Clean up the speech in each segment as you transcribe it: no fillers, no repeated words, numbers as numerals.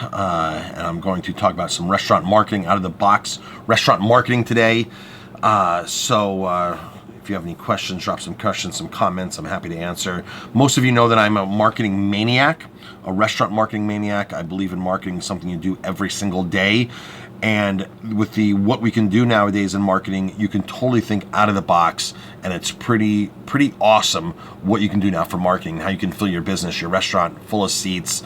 and I'm going to talk about some restaurant marketing, out of the box restaurant marketing today. If you have any questions, drop some questions, some comments. I'm happy to answer. Most of you know that I'm a marketing maniac, a restaurant marketing maniac. I believe in marketing, something you do every single day. And with what we can do nowadays in marketing, you can totally think out of the box, and it's pretty awesome what you can do now for marketing, how you can fill your business, your restaurant full of seats.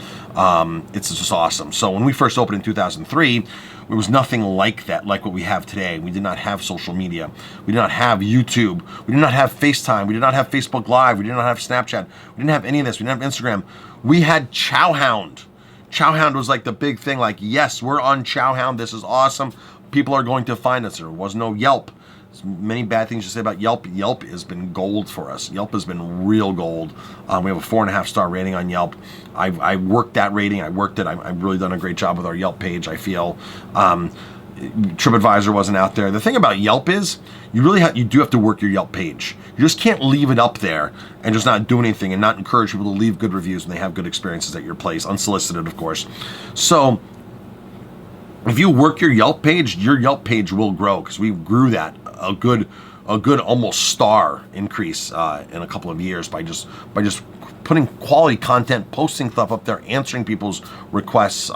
It's just awesome. So when we first opened in 2003, there was nothing like that, like what we have today. We did not have social media. We did not have YouTube. We did not have FaceTime. We did not have Facebook Live. We did not have Snapchat. We didn't have any of this. We didn't have Instagram. We had Chowhound. Chowhound was like the big thing, like, yes, we're on Chowhound. This is awesome. People are going to find us. There was no Yelp. There's many bad things to say about Yelp. Yelp has been gold for us. Yelp has been real gold. We have a 4.5 star rating on Yelp. I worked that rating. I worked it. I've really done a great job with our Yelp page, I feel. TripAdvisor wasn't out there. The thing about Yelp is you do have to work your Yelp page. You just can't leave it up there and just not do anything and not encourage people to leave good reviews when they have good experiences at your place, unsolicited, of course. So if you work your Yelp page will grow, because we grew that a good almost star increase in a couple of years by just putting quality content, posting stuff up there, answering people's requests,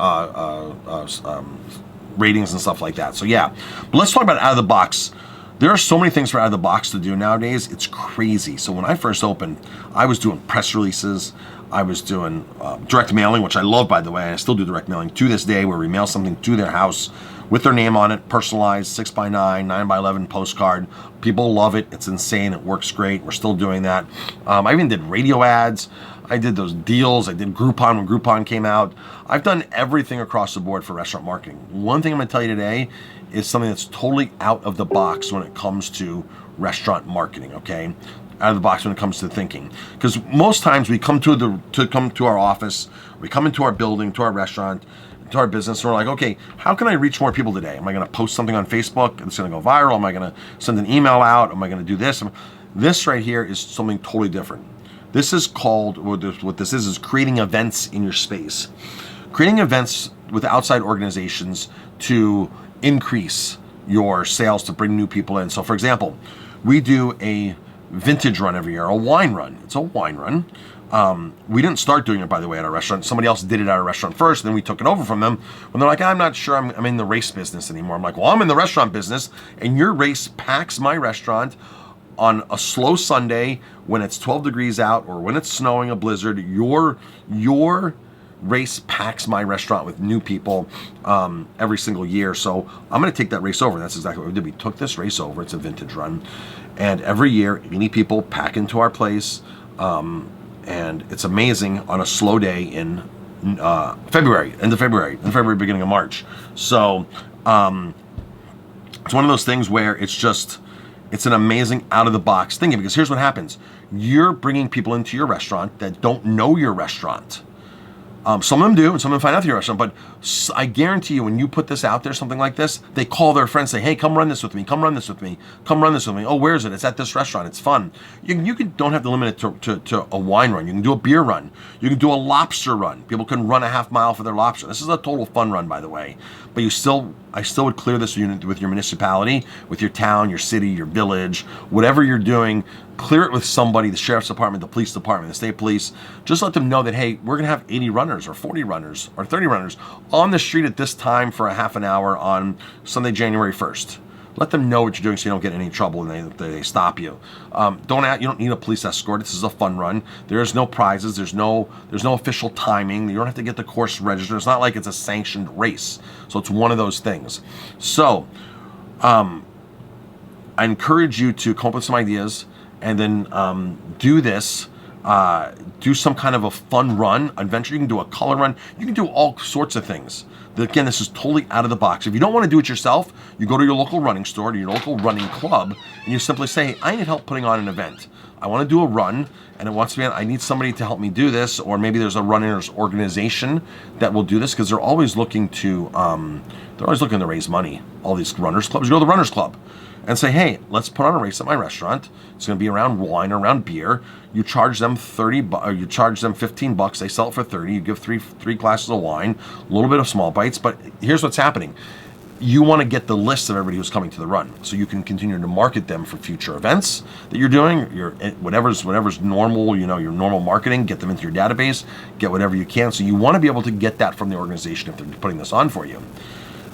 ratings and stuff like that. So yeah, but let's talk about out of the box. There are so many things for out of the box to do nowadays. It's crazy. So when I first opened, I was doing press releases. I was doing direct mailing, which I love, by the way. I still do direct mailing to this day, where we mail something to their house with their name on it, personalized, 6x9, 9x11 postcard. People love it. It's insane. It works great. We're still doing that. I even did radio ads. I did those deals. I did Groupon when Groupon came out. I've done everything across the board for restaurant marketing. One thing I'm going to tell you today is something that's totally out of the box when it comes to restaurant marketing, okay? Out of the box when it comes to thinking. Because most times we come to our office, we come into our building, to our restaurant, to our business, and we're like, okay, how can I reach more people today? Am I going to post something on Facebook and it's going to go viral? Am I going to send an email out? Am I going to do this? This right here is something totally different. This is called, what this is creating events in your space. Creating events with outside organizations to increase your sales, to bring new people in. So for example, we do a vintage run every year, a wine run. It's a wine run. We didn't start doing it, by the way, at our restaurant. Somebody else did it at our restaurant first, then we took it over from them. When they're like, I'm not sure I'm in the race business anymore. I'm like, well, I'm in the restaurant business, and your race packs my restaurant on a slow Sunday when it's 12 degrees out, or when it's snowing, a blizzard. Your race packs my restaurant with new people every single year. So I'm going to take that race over. And that's exactly what we did. We took this race over. It's a vintage run. And every year, 80 people pack into our place. And it's amazing on a slow day in February, end of February, beginning of March. So it's one of those things where it's an amazing out-of-the-box thing, because here's what happens. You're bringing people into your restaurant that don't know your restaurant. Some of them do, and some of them find out through your restaurant, but I guarantee you, when you put this out there, something like this, they call their friends, say, hey, come run this with me, come run this with me, come run this with me. Oh, where is it? It's at this restaurant. It's fun. Don't have to limit it to a wine run. You can do a beer run. You can do a lobster run. People can run a half mile for their lobster. This is a total fun run, by the way. But I still would clear this with your municipality, with your town, your city, your village, whatever you're doing. Clear it with somebody, the sheriff's department, the police department, the state police. Just let them know that, hey, we're going to have 80 runners or 40 runners or 30 runners on the street at this time for a half an hour on Sunday, January 1st. Let them know what you're doing so you don't get in any trouble and they stop you. You don't need a police escort. This is a fun run. There's no prizes. There's no official timing. You don't have to get the course registered. It's not like it's a sanctioned race. So it's one of those things. So I encourage you to come up with some ideas and then do this. Do some kind of a fun run, adventure. You can do a color run. You can do all sorts of things. Again, this is totally out of the box. If you don't want to do it yourself, you go to your local running store, to your local running club, and you simply say, hey, I need help putting on an event. I want to do a run, and it wants to be, I need somebody to help me do this, or maybe there's a runners organization that will do this, because they're always looking to raise money. All these runners clubs, you go to the runners club, and say, hey, let's put on a race at my restaurant. It's going to be around wine or around beer. You charge them you charge them $15. They sell it for 30. You give three glasses of wine, a little bit of small bites. But here's what's happening. You want to get the list of everybody who's coming to the run, so you can continue to market them for future events that you're doing. Your whatever's normal, your normal marketing. Get them into your database. Get whatever you can. So you want to be able to get that from the organization if they're putting this on for you.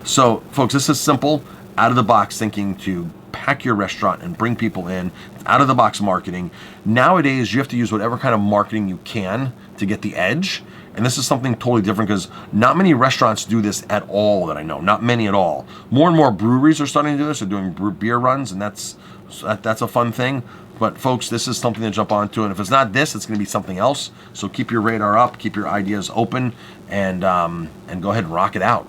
So, folks, this is simple, out of the box thinking to pack your restaurant and bring people in. Out of the box marketing. Nowadays, you have to use whatever kind of marketing you can to get the edge. And this is something totally different because not many restaurants do this at all that I know. Not many at all. More and more breweries are starting to do this. They're doing beer runs, and that's a fun thing. But folks, this is something to jump onto. And if it's not this, it's going to be something else. So keep your radar up, keep your ideas open, and go ahead and rock it out.